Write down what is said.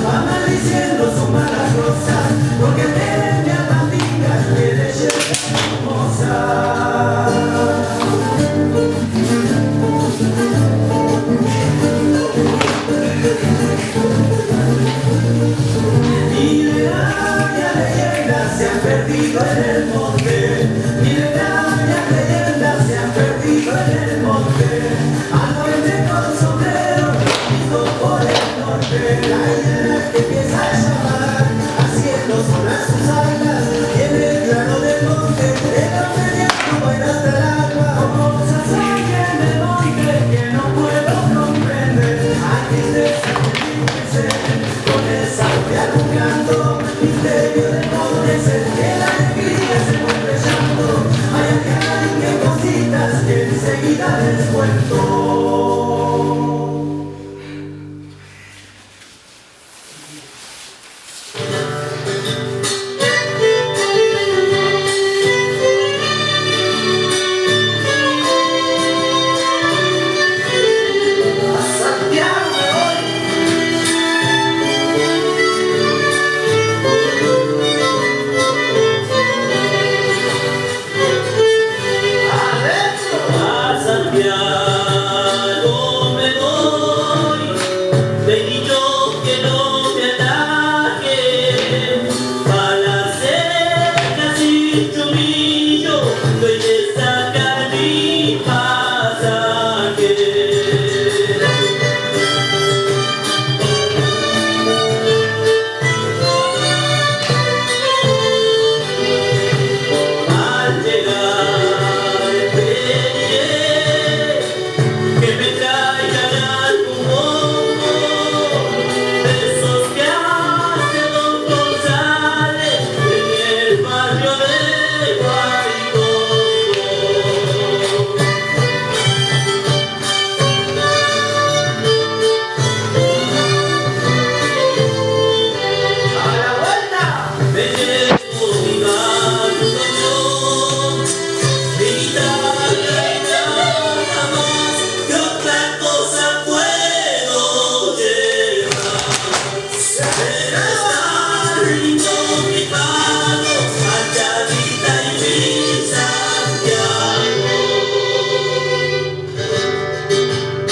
Va maldiciendo su mala cosa, porque tiene a la amiga que le llega hermosa. Milenaria leyenda se han perdido en el monte, milenaria leyenda se han perdido en el monte. Al duende con sombrero, visto por el norte, la hiena que empieza a llamar, haciendo sonar sus alas, y en el grano del monte, el mediano baila hasta el agua. Cosas hay en el monte que no puedo comprender, antes de sacudirse, con el salve alumbrando, misterio del monte es el que la alegría se vuelve llanto. Hay acá y qué cositas que enseguida les cuento.